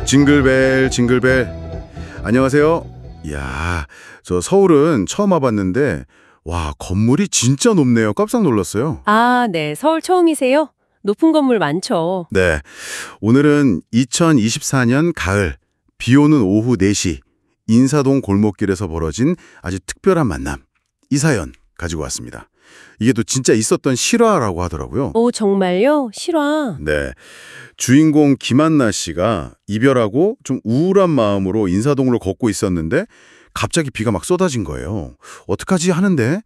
징글벨 징글벨. 안녕하세요. 이야, 저 서울은 처음 와봤는데 와, 건물이 진짜 높네요. 깜짝 놀랐어요. 아, 네. 서울 처음이세요? 높은 건물 많죠. 네, 오늘은 2024년 가을 비 오는 오후 4시 인사동 골목길에서 벌어진 아주 특별한 만남, 이 사연 가지고 왔습니다. 이게 또 진짜 있었던 실화라고 하더라고요. 오, 정말요? 실화. 네, 주인공 김한나 씨가 이별하고 좀 우울한 마음으로 인사동으로 걷고 있었는데 갑자기 비가 막 쏟아진 거예요. 어떡하지 하는데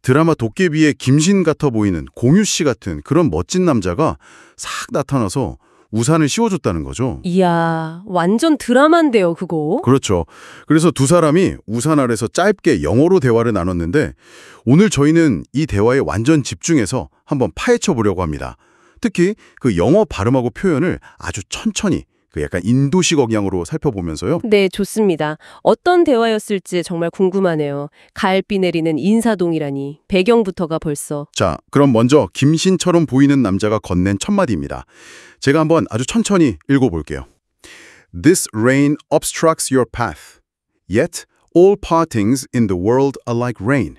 드라마 도깨비의 김신 같아 보이는 공유 씨 같은 그런 멋진 남자가 싹 나타나서 우산을 씌워줬다는 거죠. 이야, 완전 드라마인데요, 그거. 그렇죠. 그래서 두 사람이 우산 아래서 짧게 영어로 대화를 나눴는데 오늘 저희는 이 대화에 완전 집중해서 한번 파헤쳐 보려고 합니다. 특히 그 영어 발음하고 표현을 아주 천천히 그 약간 인도식 억양으로 살펴보면서요. 네, 좋습니다. 어떤 대화였을지 정말 궁금하네요. 가을비 내리는 인사동이라니. 배경부터가 벌써. 자, 그럼 먼저 김신처럼 보이는 남자가 건넨 첫 마디입니다. 제가 한번 아주 천천히 읽어볼게요. This rain obstructs your path. Yet all partings in the world are like rain.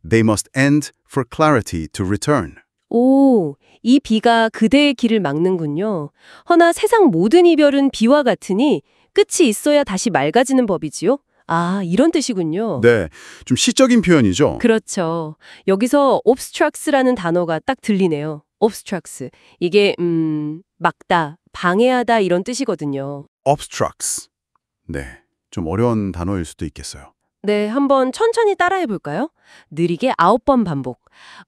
They must end for clarity to return. 오, 이 비가 그대의 길을 막는군요. 허나 세상 모든 이별은 비와 같으니 끝이 있어야 다시 맑아지는 법이지요? 아, 이런 뜻이군요. 네, 좀 시적인 표현이죠. 그렇죠. 여기서 obstructs라는 단어가 딱 들리네요. obstructs. 이게 막다, 방해하다 이런 뜻이거든요. obstructs. 네, 좀 어려운 단어일 수도 있겠어요. 네, 한번 천천히 따라해 볼까요? 느리게 9번 반복.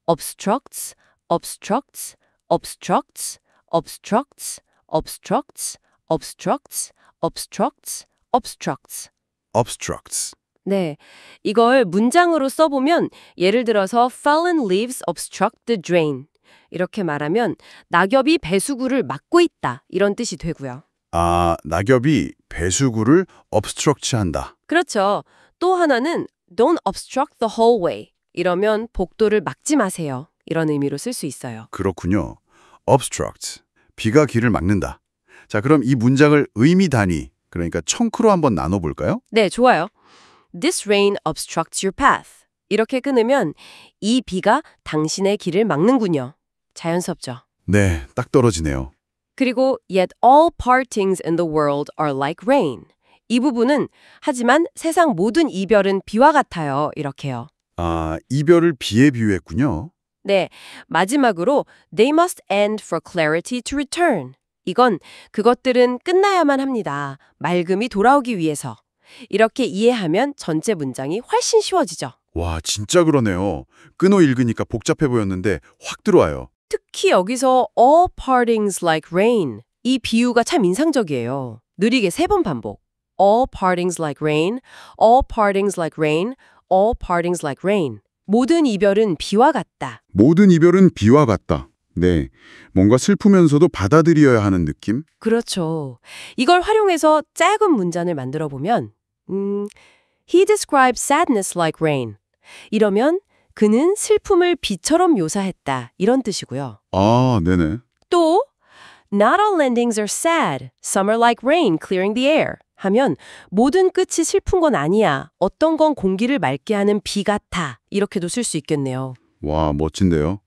obstructs, obstructs, obstructs, obstructs, obstructs, obstructs, obstructs, obstructs. obstructs. 네, 이걸 문장으로 써보면 예를 들어서 fallen leaves obstruct the drain 이렇게 말하면 낙엽이 배수구를 막고 있다 이런 뜻이 되고요. 아, 낙엽이 배수구를 obstruct한다. 그렇죠. 또 하나는 don't obstruct the hallway 이러면 복도를 막지 마세요 이런 의미로 쓸 수 있어요. 그렇군요. obstruct, 비가 길을 막는다. 자, 그럼 이 문장을 의미 단위, 그러니까 청크로 한번 나눠볼까요? 네, 좋아요. This rain obstructs your path. 이렇게 끊으면 이 비가 당신의 길을 막는군요. 자연스럽죠. 네, 딱 떨어지네요. 그리고 yet all partings in the world are like rain. 이 부분은 하지만 세상 모든 이별은 비와 같아요. 이렇게요. 아, 이별을 비에 비유했군요. 네, 마지막으로 they must end for clarity to return. 이건 그것들은 끝나야만 합니다. 맑음이 돌아오기 위해서. 이렇게 이해하면 전체 문장이 훨씬 쉬워지죠. 와, 진짜 그러네요. 끊어 읽으니까 복잡해 보였는데 확 들어와요. 특히 여기서 all partings like rain 이 비유가 참 인상적이에요. 느리게 3번 반복. all partings like rain, all partings like rain, all partings like rain. 모든 이별은 비와 같다. 모든 이별은 비와 같다. 네, 뭔가 슬프면서도 받아들여야 하는 느낌? 그렇죠. 이걸 활용해서 짧은 문장을 만들어 보면 He described sadness like rain. 이러면 그는 슬픔을 비처럼 묘사했다. 이런 뜻이고요. 아, 네네. 또 Not all endings are sad. Some are like rain clearing the air. 하면 모든 끝이 슬픈 건 아니야. 어떤 건 공기를 맑게 하는 비 같아. 이렇게도 쓸 수 있겠네요. 와, 멋진데요.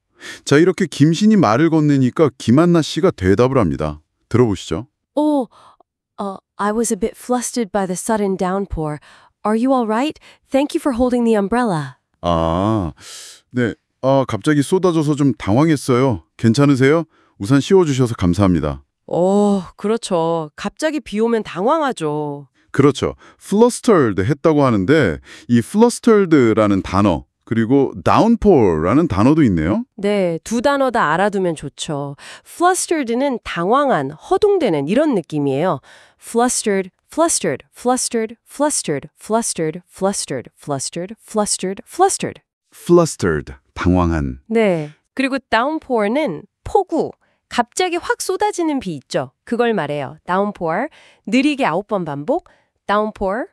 자, 이렇게 김신이 말을 건네니까 김한나 씨가 대답을 합니다. 들어보시죠. Oh, I was a bit flustered by the sudden downpour. Are you all right? Thank you for holding the umbrella. 아, 네. 아, 갑자기 쏟아져서 좀 당황했어요. 괜찮으세요? 우산 씌워주셔서 감사합니다. 그렇죠. 갑자기 비 오면 당황하죠. 그렇죠. flustered 했다고 하는데 이 flustered라는 단어 그리고 downpour라는 단어도 있네요. 네, 두 단어 다 알아두면 좋죠. flustered는 당황한, 허둥대는 이런 느낌이에요. flustered, flustered, flustered, flustered, flustered, flustered, flustered, flustered, flustered. flustered, 당황한. 네, 그리고 downpour는 폭우, 갑자기 확 쏟아지는 비 있죠. 그걸 말해요. downpour, 느리게 9번 반복. downpour,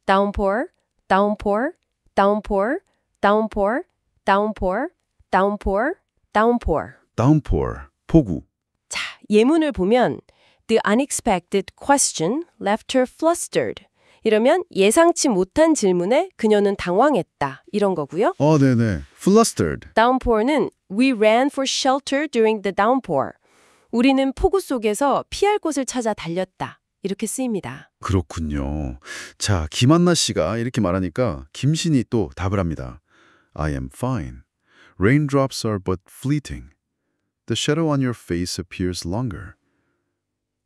downpour, downpour, downpour, downpour, downpour, downpour, downpour. downpour, 폭우. 자, 예문을 보면 The unexpected question left her flustered. 이러면 예상치 못한 질문에 그녀는 당황했다. 이런 거고요. 네네. Flustered. downpour는 We ran for shelter during the downpour. 우리는 폭우 속에서 피할 곳을 찾아 달렸다. 이렇게 쓰입니다. 그렇군요. 자, 김한나 씨가 이렇게 말하니까 김신이 또 답을 합니다. I am fine. Raindrops are but fleeting. The shadow on your face appears longer.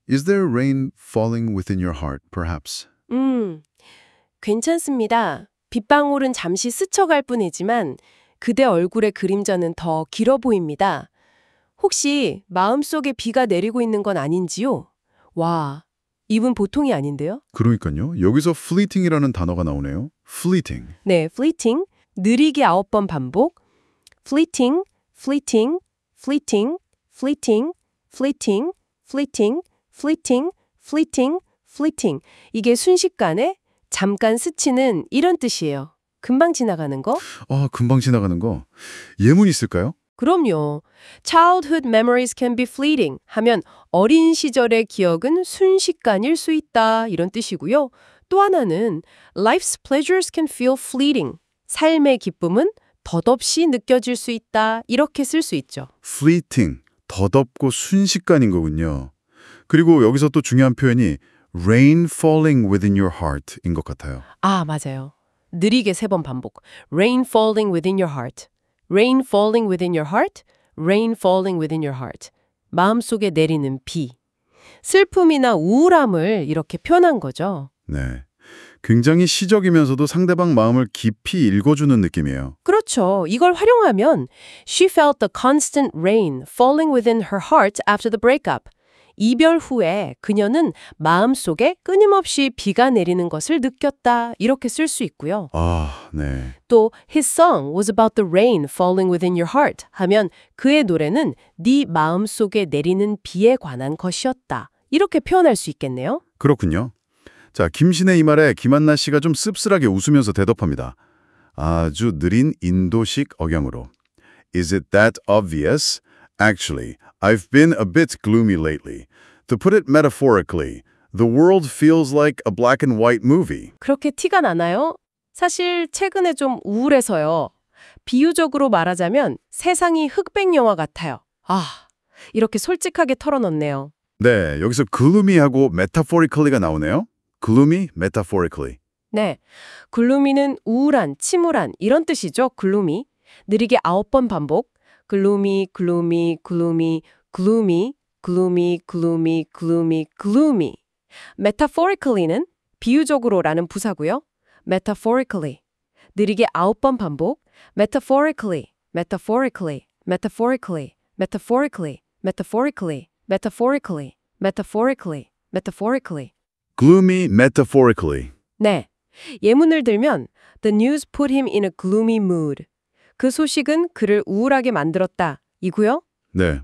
Is there rain falling within your heart, perhaps? 괜찮습니다. 빗방울은 잠시 스쳐갈 뿐이지만 그대 얼굴의 그림자는 더 길어 보입니다. 혹시 마음속에 비가 내리고 있는 건 아닌지요? 와, 이분 보통이 아닌데요? 그러니까요. 여기서 fleeting이라는 단어가 나오네요. fleeting. 네, fleeting, 느리게 9번 반복. fleeting, fleeting, fleeting, fleeting, fleeting, fleeting, fleeting, fleeting, fleeting. 이게 순식간에 잠깐 스치는 이런 뜻이에요. 금방 지나가는 거? 금방 지나가는 거. 예문 있을까요? 그럼요. Childhood memories can be fleeting 하면 어린 시절의 기억은 순식간일 수 있다 이런 뜻이고요. 또 하나는 Life's pleasures can feel fleeting. 삶의 기쁨은 덧없이 느껴질 수 있다 이렇게 쓸 수 있죠. fleeting, 덧없고 순식간인 거군요. 그리고 여기서 또 중요한 표현이 rain falling within your heart인 것 같아요. 맞아요. 느리게 3번 반복. Rain falling within your heart. Rain falling within your heart. Rain falling within your heart. 마음속에 내리는 비. 슬픔이나 우울함을 이렇게 표현한 거죠. 네. 굉장히 시적이면서도 상대방 마음을 깊이 읽어주는 느낌이에요. 그렇죠. 이걸 활용하면 She felt the constant rain falling within her heart after the breakup. 이별 후에 그녀는 마음속에 끊임없이 비가 내리는 것을 느꼈다. 이렇게 쓸 수 있고요. 네. 또 His song was about the rain falling within your heart 하면 그의 노래는 네 마음속에 내리는 비에 관한 것이었다. 이렇게 표현할 수 있겠네요. 그렇군요. 자, 김신의 이 말에 김한나 씨가 좀 씁쓸하게 웃으면서 대답합니다. 아주 느린 인도식 억양으로. Is it that obvious? Actually, I've been a bit gloomy lately. To put it metaphorically, the world feels like a black and white movie. 그렇게 티가 나나요? 사실 최근에 좀 우울해서요. 비유적으로 말하자면 세상이 흑백 영화 같아요. 이렇게 솔직하게 털어놓네요. 네, 여기서 gloomy하고 metaphorically가 나오네요. gloomy, metaphorically. 네, 글루미는 우울한, 침울한 이런 뜻이죠. 글루미. 느리게 9번 반복. gloomy, gloomy, gloomy, gloomy, gloomy, gloomy, gloomy, gloomy. metaphorically는 비유적으로라는 부사고요. metaphorically. 느리게 9번 반복. metaphorically, metaphorically, metaphorically, metaphorically, metaphorically, metaphorically, metaphorically, metaphorically. gloomy, metaphorically. 네. 예문을 들면 The news put him in a gloomy mood. 그 소식은 그를 우울하게 만들었다. 이고요. 네.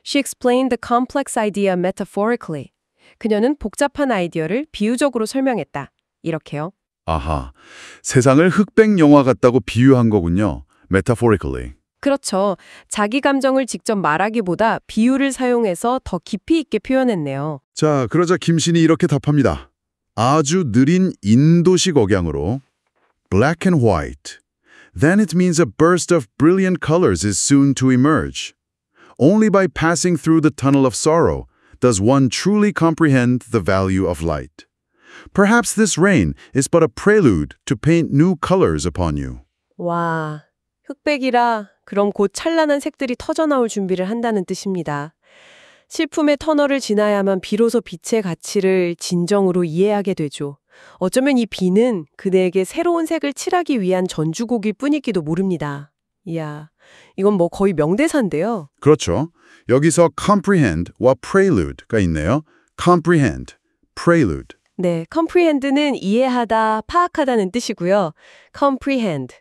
She explained the complex idea metaphorically. 그녀는 복잡한 아이디어를 비유적으로 설명했다. 이렇게요. 아하, 세상을 흑백 영화 같다고 비유한 거군요. metaphorically. 그렇죠. 자기 감정을 직접 말하기보다 비유를 사용해서 더 깊이 있게 표현했네요. 자, 그러자 김신이 이렇게 답합니다. 아주 느린 인도식 억양으로 black and white. Then it means a burst of brilliant colors is soon to emerge. Only by passing through the tunnel of sorrow does one truly comprehend the value of light. Perhaps this rain is but a prelude to paint new colors upon you. 와, 흑백이라 그럼 곧 찬란한 색들이 터져나올 준비를 한다는 뜻입니다. 슬픔의 터널을 지나야만 비로소 빛의 가치를 진정으로 이해하게 되죠. 어쩌면 이 비는 그대에게 새로운 색을 칠하기 위한 전주곡일 뿐이기도 모릅니다. 이야, 이건 뭐 거의 명대사인데요. 그렇죠. 여기서 comprehend와 prelude가 있네요. comprehend, prelude. 네, comprehend는 이해하다, 파악하다는 뜻이고요. comprehend,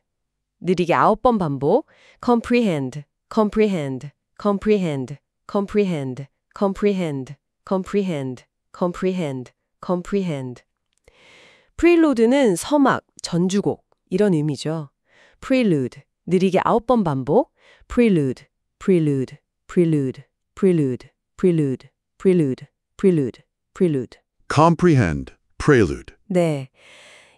느리게 9번 반복. comprehend, comprehend, comprehend, comprehend, comprehend, comprehend, comprehend, comprehend. prelude는 서막, 전주곡 이런 의미죠. prelude, 느리게 9번 반복. prelude, prelude, prelude, prelude, prelude, prelude, prelude, prelude. comprehend, prelude. 네.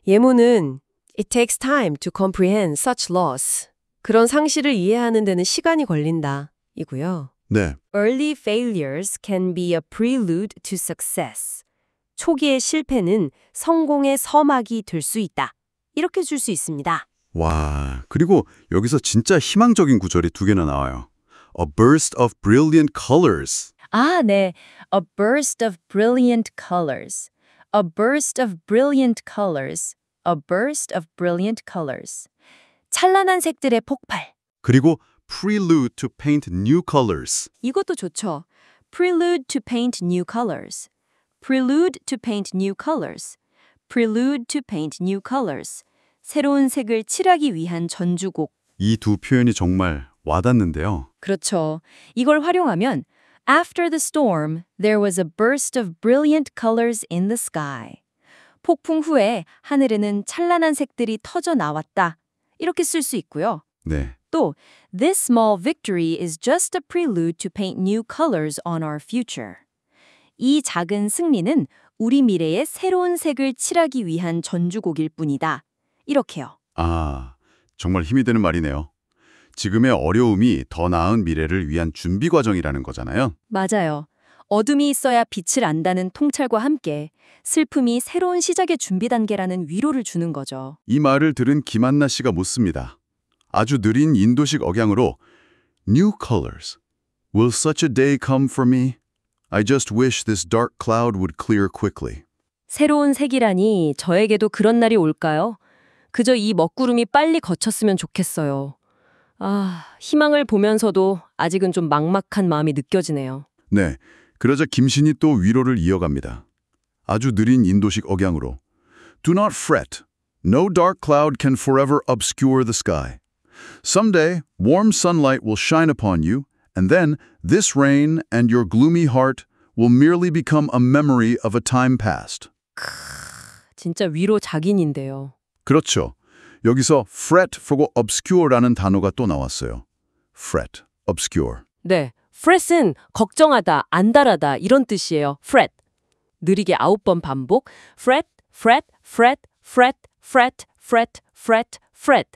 예문은 It takes time to comprehend such laws. 그런 상식을 이해하는 데는 시간이 걸린다. 이고요. 네. Early failures can be a prelude to success. 초기의 실패는 성공의 서막이 될 수 있다. 이렇게 줄 수 있습니다. 와, 그리고 여기서 진짜 희망적인 구절이 두 개나 나와요. A burst of brilliant colors. 아, 네. A burst of brilliant colors. A burst of brilliant colors. A burst of brilliant colors. 찬란한 색들의 폭발. 그리고 prelude to paint new colors. 이것도 좋죠. Prelude to paint new colors. Prelude to paint new colors. Prelude to paint new colors. 새로운 색을 칠하기 위한 전주곡. 이 두 표현이 정말 와닿는데요. 그렇죠. 이걸 활용하면 After the storm, there was a burst of brilliant colors in the sky. 폭풍 후에 하늘에는 찬란한 색들이 터져 나왔다. 이렇게 쓸 수 있고요. 네. 또 This small victory is just a prelude to paint new colors on our future. 이 작은 승리는 우리 미래에 새로운 색을 칠하기 위한 전주곡일 뿐이다. 이렇게요. 아, 정말 힘이 되는 말이네요. 지금의 어려움이 더 나은 미래를 위한 준비 과정이라는 거잖아요. 맞아요. 어둠이 있어야 빛을 안다는 통찰과 함께 슬픔이 새로운 시작의 준비 단계라는 위로를 주는 거죠. 이 말을 들은 김한나 씨가 묻습니다. 아주 느린 인도식 억양으로 New colors. Will such a day come for me? I just wish this dark cloud would clear quickly. 새로운 색이라니 저에게도 그런 날이 올까요? 그저 이 먹구름이 빨리 거쳤으면 좋겠어요. 아, 희망을 보면서도 아직은 좀 막막한 마음이 느껴지네요. 네, 그러자 김신이 또 위로를 이어갑니다. 아주 느린 인도식 억양으로 Do not fret. No dark cloud can forever obscure the sky. Someday, warm sunlight will shine upon you, and then this rain and your gloomy heart will merely become a memory of a time past. 진짜 위로 작인인데요. 그렇죠. 여기서 fret 보고 obscure라는 단어가 또 나왔어요. fret, obscure. 네, fret은 걱정하다, 안달하다 이런 뜻이에요. fret. 느리게 9번 반복. fret, fret, fret, fret, fret, fret, fret, fret.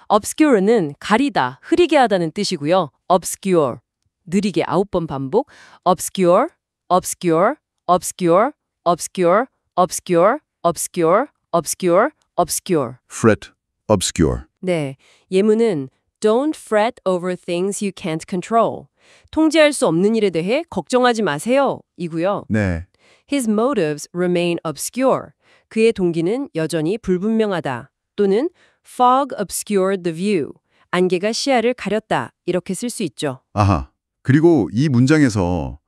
obscure는 가리다, 흐리게 하다는 뜻이고요. obscure. 느리게 9번 반복. obscure, obscure, obscure, obscure, obscure, obscure, obscure, obscure. fret, obscure. 네, 예문은 Don't fret over things you can't control. 통제할 수 없는 일에 대해 걱정하지 마세요. 이고요. 네. His motives remain obscure. 그의 동기는 여전히 불분명하다. 또는 fog obscured the view. 안개가 시야를 가렸다. 이렇게 쓸 수 있죠. 아하. 그리고 이 문장에서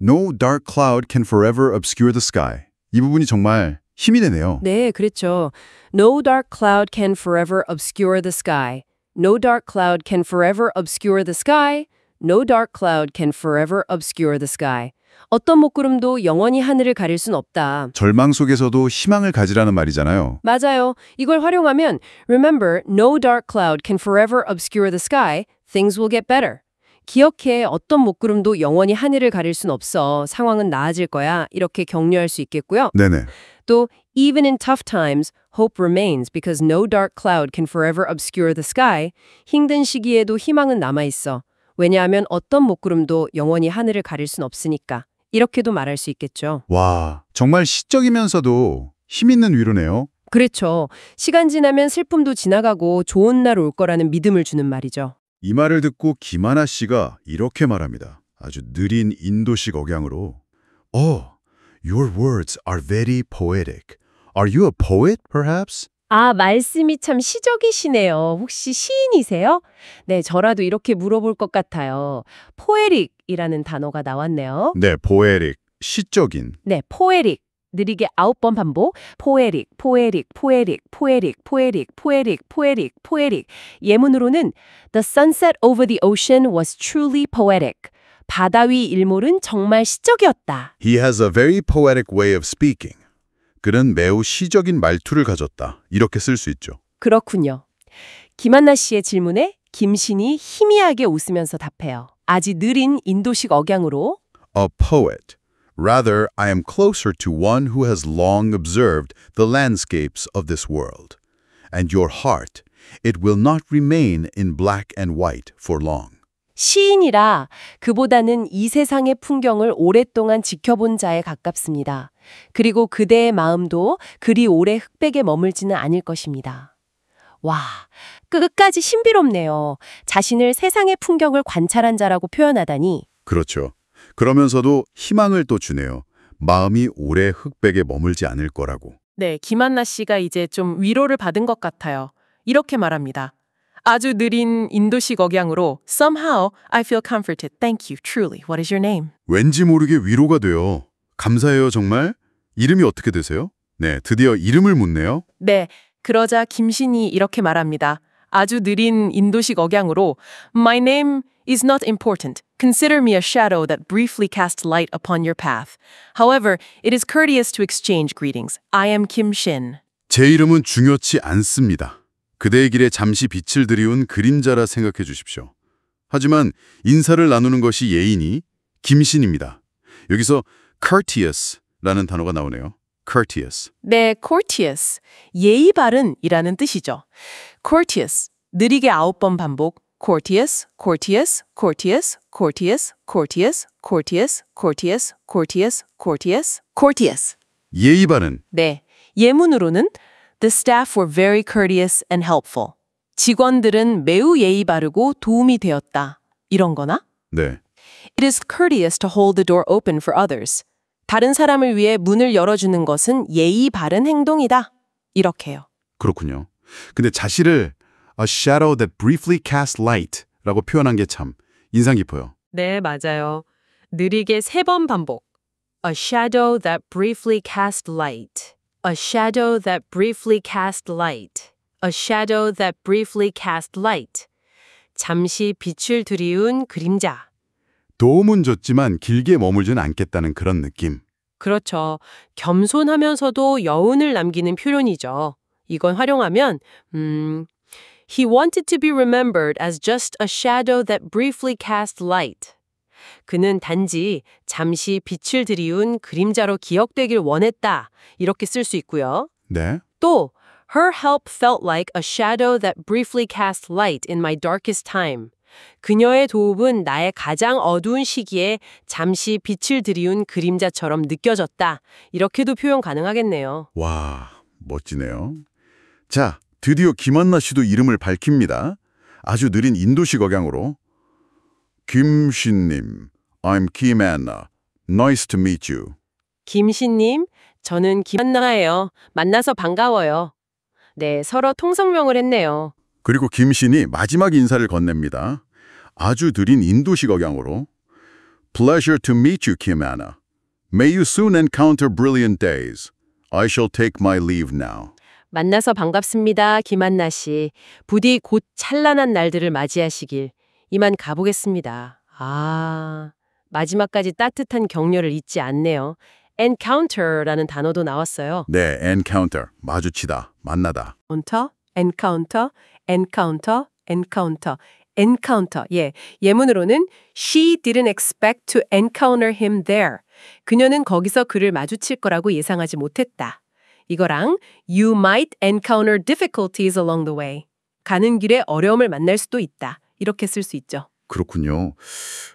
No dark cloud can forever obscure the sky. 이 부분이 정말 힘이 되네요. 네, 그렇죠. No dark cloud can forever obscure the sky. No dark cloud can forever obscure the sky. No dark cloud can forever obscure the sky. 어떤 먹구름도 영원히 하늘을 가릴 순 없다. 절망 속에서도 희망을 가지라는 말이잖아요. 맞아요. 이걸 활용하면 Remember, no dark cloud can forever obscure the sky. Things will get better. 기억해, 어떤 먹구름도 영원히 하늘을 가릴 순 없어. 상황은 나아질 거야. 이렇게 격려할 수 있겠고요. 네네. 또 Even in tough times, hope remains because no dark cloud can forever obscure the sky. 힘든 시기에도 희망은 남아있어. 왜냐하면 어떤 먹구름도 영원히 하늘을 가릴 순 없으니까. 이렇게도 말할 수 있겠죠. 와, 정말 시적이면서도 힘 있는 위로네요. 그렇죠. 시간 지나면 슬픔도 지나가고 좋은 날 올 거라는 믿음을 주는 말이죠. 이 말을 듣고 김하나 씨가 이렇게 말합니다. 아주 느린 인도식 억양으로 Oh, your words are very poetic. Are you a poet, perhaps? 아, 말씀이 참 시적이시네요. 혹시 시인이세요? 네, 저라도 이렇게 물어볼 것 같아요. 포에릭이라는 단어가 나왔네요. 네, poetic, 시적인. 네, 포에릭. 느리게 9번 반복. 포에릭, 포에릭, 포에릭, 포에릭, 포에릭, 포에릭, 포에릭, 포에릭. 예문으로는 The sunset over the ocean was truly poetic. 바다 위 일몰은 정말 시적이었다. He has a very poetic way of speaking. 그는 매우 시적인 말투를 가졌다. 이렇게 쓸 수 있죠. 그렇군요. 김한나 씨의 질문에 김신이 희미하게 웃으면서 답해요. 아주 느린 인도식 억양으로 A poet Rather, I am closer to one who has long observed the landscapes of this world. And your heart, it will not remain in black and white for long. 시인이라 그보다는 이 세상의 풍경을 오랫동안 지켜본 자에 가깝습니다. 그리고 그대의 마음도 그리 오래 흑백에 머물지는 않을 것입니다. 와, 끝까지 신비롭네요. 자신을 세상의 풍경을 관찰한 자라고 표현하다니. 그렇죠. 그러면서도 희망을 또 주네요. 마음이 오래 흑백에 머물지 않을 거라고. 네, 김한나 씨가 이제 좀 위로를 받은 것 같아요. 이렇게 말합니다. 아주 느린 인도식 억양으로 Somehow I feel comforted. Thank you. Truly. What is your name? 왠지 모르게 위로가 돼요. 감사해요, 정말. 이름이 어떻게 되세요? 네, 드디어 이름을 묻네요. 네, 그러자 김신이 이렇게 말합니다. 아주 느린 인도식 억양으로 My name is not important. Consider me a shadow that briefly casts light upon your path. However, it is courteous to exchange greetings. I am Kim Shin. 제 이름은 중요치 않습니다. 그대의 길에 잠시 빛을 들이운 그림자라 생각해 주십시오. 하지만 인사를 나누는 것이 예의니 김신입니다. 여기서 courteous라는 단어가 나오네요. courteous. 네, courteous. 예의 바른이라는 뜻이죠. courteous. 느리게 9번 반복. courteous, courteous, courteous, courteous, courteous, courteous, courteous, courteous, courteous, courteous. 예의 바른. 네, 예문으로는 The staff were very courteous and helpful. 직원들은 매우 예의 바르고 도움이 되었다. 이런 거나? 네. It is courteous to hold the door open for others. 다른 사람을 위해 문을 열어주는 것은 예의 바른 행동이다. 이렇게요. 그렇군요. 근데 자신을 a shadow that briefly casts light 라고 표현한 게 참 인상 깊어요. 네, 맞아요. 느리게 3번 반복. A shadow that briefly cast light. A shadow that briefly cast light. A shadow that briefly cast light. 잠시 빛을 들이운 그림자. 도움은 줬지만 길게 머물진 않겠다는 그런 느낌. 그렇죠. 겸손하면서도 여운을 남기는 표현이죠. 이건 활용하면 He wanted to be remembered as just a shadow that briefly cast light. 그는 단지 잠시 빛을 들이운 그림자로 기억되길 원했다. 이렇게 쓸 수 있고요. 네. 또 Her help felt like a shadow that briefly cast light in my darkest time. 그녀의 도움은 나의 가장 어두운 시기에 잠시 빛을 들이운 그림자처럼 느껴졌다. 이렇게도 표현 가능하겠네요. 와, 멋지네요. 자, 드디어 김한나 씨도 이름을 밝힙니다. 아주 느린 인도식 억양으로. 김신님, I'm Kim Anna. Nice to meet you. 김신님, 저는 김한나예요. 만나서 반가워요. 네, 서로 통성명을 했네요. 그리고 김신이 마지막 인사를 건넵니다. 아주 느린 인도식 억양으로. Pleasure to meet you, Kim Anna. May you soon encounter brilliant days. I shall take my leave now. 만나서 반갑습니다, 김한나 씨. 부디 곧 찬란한 날들을 맞이하시길. 이만 가보겠습니다. 아, 마지막까지 따뜻한 격려를 잊지 않네요. encounter라는 단어도 나왔어요. 네, encounter, 마주치다, 만나다. encounter, encounter, encounter, encounter. 예, 예문으로는 She didn't expect to encounter him there. 그녀는 거기서 그를 마주칠 거라고 예상하지 못했다. 이거랑 You might encounter difficulties along the way. 가는 길에 어려움을 만날 수도 있다. 이렇게 쓸 수 있죠. 그렇군요.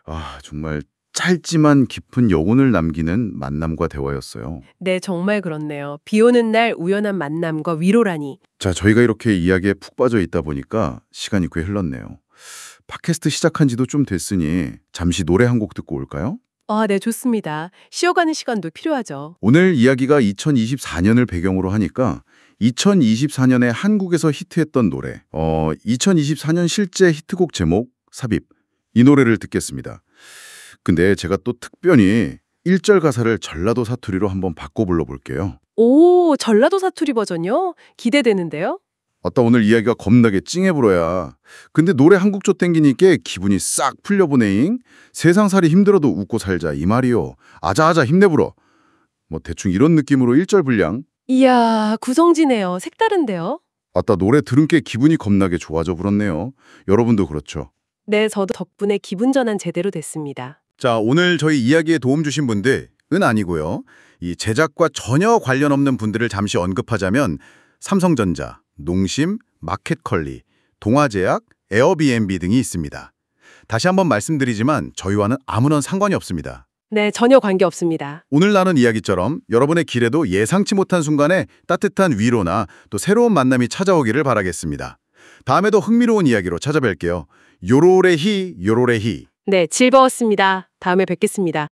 아, 정말 짧지만 깊은 여운을 남기는 만남과 대화였어요. 네, 정말 그렇네요. 비 오는 날 우연한 만남과 위로라니. 자, 저희가 이렇게 이야기에 푹 빠져 있다 보니까 시간이 꽤 흘렀네요. 팟캐스트 시작한 지도 좀 됐으니 잠시 노래 한 곡 듣고 올까요? 아, 네, 좋습니다. 쉬어가는 시간도 필요하죠. 오늘 이야기가 2024년을 배경으로 하니까 2024년에 한국에서 히트했던 노래, 2024년 실제 히트곡 제목 삽입, 이 노래를 듣겠습니다. 근데 제가 또 특별히 1절 가사를 전라도 사투리로 한번 바꿔 불러볼게요. 오, 전라도 사투리 버전요? 기대되는데요? 아따 오늘 이야기가 겁나게 찡해 불어야. 근데 노래 한 곡조 땡기니까 기분이 싹 풀려보네잉. 세상살이 힘들어도 웃고 살자 이 말이요. 아자아자 힘내불어. 뭐 대충 이런 느낌으로 1절 분량. 이야, 구성지네요. 색다른데요? 아따 노래 들은 게 기분이 겁나게 좋아져 불었네요. 여러분도 그렇죠? 네, 저도 덕분에 기분 전환 제대로 됐습니다. 자, 오늘 저희 이야기에 도움 주신 분들은 아니고요. 이 제작과 전혀 관련 없는 분들을 잠시 언급하자면 삼성전자, 농심, 마켓컬리, 동아제약, 에어비앤비 등이 있습니다. 다시 한번 말씀드리지만 저희와는 아무런 상관이 없습니다. 네, 전혀 관계없습니다. 오늘 나눈 이야기처럼 여러분의 길에도 예상치 못한 순간에 따뜻한 위로나 또 새로운 만남이 찾아오기를 바라겠습니다. 다음에도 흥미로운 이야기로 찾아뵐게요. 요로레히 요로레히. 네, 즐거웠습니다. 다음에 뵙겠습니다.